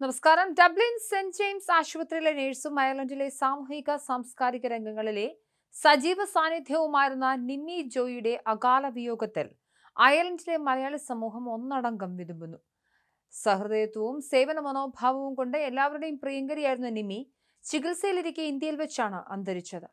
നമസ്കാരം. Dublin saint James ആശുപത്രിയിലെ നഴ്സും അയർലൻഡിലെ സാമൂഹിക സാംസ്കാരിക രംഗങ്ങളിലെ സജീവ സാന്നിധ്യവുമായിരുന്ന നിമ്മി ജോയിയുടെ അകാല വിയോഗത്തിൽ അയർലൻഡിലെ മലയാളി സമൂഹം ഒന്നടങ്കം വിതുമ്പുന്നു. സഹൃദയത്വവും സേവന മനോഭാവവും കൊണ്ട് എല്ലാവരുടെയും പ്രിയങ്കരിയായിരുന്ന നിമ്മി ചികിത്സയിലിരിക്കെ ഇന്ത്യയിൽ വെച്ചാണ് അന്തരിച്ചത്.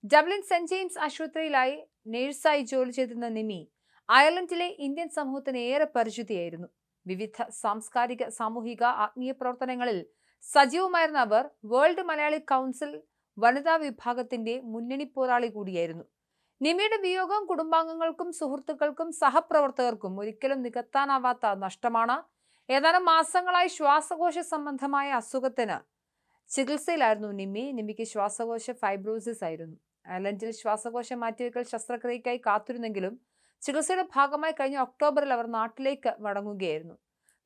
ഡബ്ലിൻ സെന്റ് ജെയിംസ് ആശുപത്രിയിലായി നഴ്സായി ജോലി ചെയ്തിരുന്ന നിമ്മി അയർലൻഡിലെ ഇന്ത്യൻ സമൂഹത്തിന് ഏറെ പരിചിതയായിരുന്നു. വിവിധ സാംസ്കാരിക സാമൂഹിക ആത്മീയ പ്രവർത്തനങ്ങളിൽ സജീവമായിരുന്ന അവർ വേൾഡ് മലയാളി കൗൺസിൽ വനിതാ വിഭാഗത്തിന്റെ മുന്നണി പോരാളി കൂടിയായിരുന്നു. നിമിയുടെ വിയോഗം കുടുംബാംഗങ്ങൾക്കും സുഹൃത്തുക്കൾക്കും സഹപ്രവർത്തകർക്കും ഒരിക്കലും നികത്താനാവാത്ത നഷ്ടമാണ്. ഏതാനും മാസങ്ങളായി ശ്വാസകോശ സംബന്ധമായ അസുഖത്തിന് ചികിത്സയിലായിരുന്നു നിമ്മിക്ക് ശ്വാസകോശ ഫൈബ്രോസിസ് ആയിരുന്നു. അയർലൻഡിൽ ശ്വാസകോശ മാറ്റിവെക്കൽ ശസ്ത്രക്രിയയ്ക്കായി കാത്തിരുന്നെങ്കിലും ചികിത്സയുടെ ഭാഗമായി കഴിഞ്ഞ ഒക്ടോബറിൽ അവർ നാട്ടിലേക്ക് മടങ്ങുകയായിരുന്നു.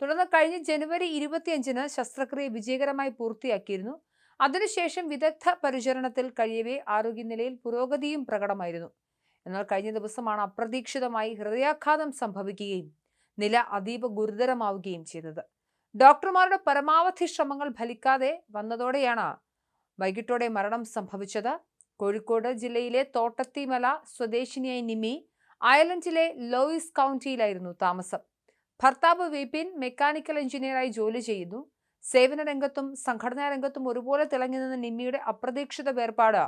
തുടർന്ന് കഴിഞ്ഞ ജനുവരി 25-ന് ശസ്ത്രക്രിയ വിജയകരമായി പൂർത്തിയാക്കിയിരുന്നു. അതിനുശേഷം വിദഗ്ധ പരിചരണത്തിൽ കഴിയവേ ആരോഗ്യനിലയിൽ പുരോഗതിയും പ്രകടമായിരുന്നു. എന്നാൽ കഴിഞ്ഞ ദിവസമാണ് അപ്രതീക്ഷിതമായി ഹൃദയാഘാതം സംഭവിക്കുകയും നില അതീവ ഗുരുതരമാവുകയും ചെയ്തത്. ഡോക്ടർമാരുടെ പരമാവധി ശ്രമങ്ങൾ ഫലിക്കാതെ വന്നതോടെയാണ് വൈകിട്ടോടെ മരണം സംഭവിച്ചത്. കോഴിക്കോട് ജില്ലയിലെ തോട്ടത്തിമല സ്വദേശിനിയായ നിമ്മി അയർലൻഡിലെ ലോയിസ് കൗണ്ടിയിലായിരുന്നു താമസം. ഭർത്താവ് വിപിൻ മെക്കാനിക്കൽ എഞ്ചിനീയറായി ജോലി ചെയ്യുന്നു. സേവന രംഗത്തും സംഘടനാ രംഗത്തും ഒരുപോലെ തിളങ്ങി നിന്ന നിമ്മിയുടെ അപ്രതീക്ഷിത വേർപാട്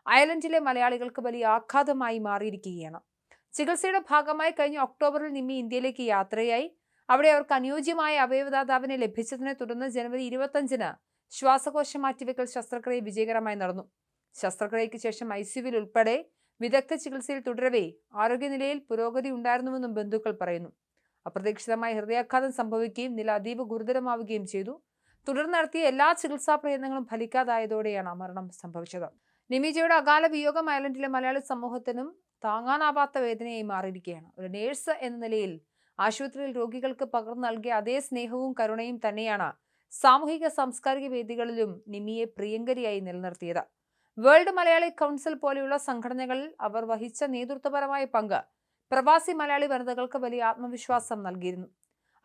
അയർലൻഡിലെ മലയാളികൾക്ക് വലിയ ആഘാതമായി മാറിയിരിക്കുകയാണ്. ചികിത്സയുടെ ഭാഗമായി കഴിഞ്ഞ ഒക്ടോബറിൽ നിമ്മി ഇന്ത്യയിലേക്ക് യാത്രയായി. അവിടെ അവർക്ക് അനുയോജ്യമായ അവയവദാതാവിനെ ലഭിച്ചതിനെ തുടർന്ന് ജനുവരി 25-ന് ശ്വാസകോശ മാറ്റിവെക്കൽ ശസ്ത്രക്രിയ വിജയകരമായി നടന്നു. ശസ്ത്രക്രിയയ്ക്ക് ശേഷം ICUവിൽ ഉൾപ്പെടെ വിദഗ്ധ ചികിത്സയിൽ തുടരവേ ആരോഗ്യനിലയിൽ പുരോഗതി ഉണ്ടായിരുന്നുവെന്നും ബന്ധുക്കൾ പറയുന്നു. അപ്രതീക്ഷിതമായി ഹൃദയാഘാതം സംഭവിക്കുകയും നില അതീവ ഗുരുതരമാവുകയും ചെയ്തു. തുടർന്ന് നടത്തിയ എല്ലാ ചികിത്സാ പ്രയത്നങ്ങളും ഫലിക്കാതായതോടെയാണ് മരണം സംഭവിച്ചത്. നിമിജയുടെ അകാല വിയോഗം അയർലൻഡിലെ മലയാളി സമൂഹത്തിനും താങ്ങാനാവാത്ത വേദനയായി മാറിയിരിക്കുകയാണ്. ഒരു നേഴ്സ് എന്ന നിലയിൽ ആശുപത്രിയിൽ രോഗികൾക്ക് പകർന്നു നൽകിയ അതേ സ്നേഹവും കരുണയും തന്നെയാണ് സാമൂഹിക സാംസ്കാരിക വേദികളിലും നിമിയെ പ്രിയങ്കരിയായി നിലനിർത്തിയത്. വേൾഡ് മലയാളി കൗൺസിൽ പോലെയുള്ള സംഘടനകളിൽ അവർ വഹിച്ച നേതൃത്വപരമായ പങ്ക് പ്രവാസി മലയാളി വനിതകൾക്ക് വലിയ ആത്മവിശ്വാസം നൽകിയിരുന്നു.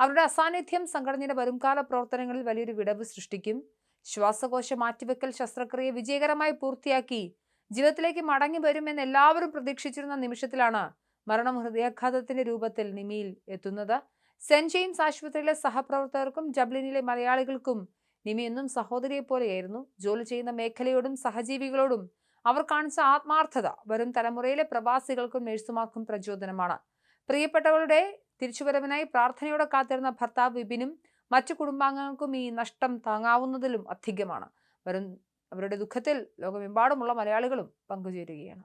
അവരുടെ അസാന്നിധ്യം സംഘടനയുടെ വരുംകാല പ്രവർത്തനങ്ങളിൽ വലിയൊരു വിടവ് സൃഷ്ടിക്കും. ശ്വാസകോശ മാറ്റിവെക്കൽ ശസ്ത്രക്രിയ വിജയകരമായി പൂർത്തിയാക്കി ജീവിതത്തിലേക്ക് മടങ്ങി വരുമെന്ന് എല്ലാവരും പ്രതീക്ഷിച്ചിരുന്ന നിമിഷത്തിലാണ് മരണം ഹൃദയാഘാതത്തിന്റെ രൂപത്തിൽ നിമിയിൽ എത്തുന്നത്. സെന്റ് ജെയിംസ് ആശുപത്രിയിലെ സഹപ്രവർത്തകർക്കും ഡബ്ലിനിലെ മലയാളികൾക്കും നിമി എന്നും സഹോദരിയെ പോലെയായിരുന്നു. ജോലി ചെയ്യുന്ന മേഖലയോടും സഹജീവികളോടും അവർ കാണിച്ച ആത്മാർത്ഥത വരും തലമുറയിലെ പ്രവാസികൾക്കും നഴ്സുമാർക്കും പ്രചോദനമാണ്. പ്രിയപ്പെട്ടവരുടെ തിരിച്ചുവരവിനായി പ്രാർത്ഥനയോടെ കാത്തിരുന്ന ഭർത്താവ് വിപിനും മറ്റു കുടുംബാംഗങ്ങൾക്കും ഈ നഷ്ടം താങ്ങാവുന്നതിലും അധികമാണ്. അവരുടെ ദുഃഖത്തിൽ ലോകമെമ്പാടുമുള്ള മലയാളികളും പങ്കുചേരുകയാണ്.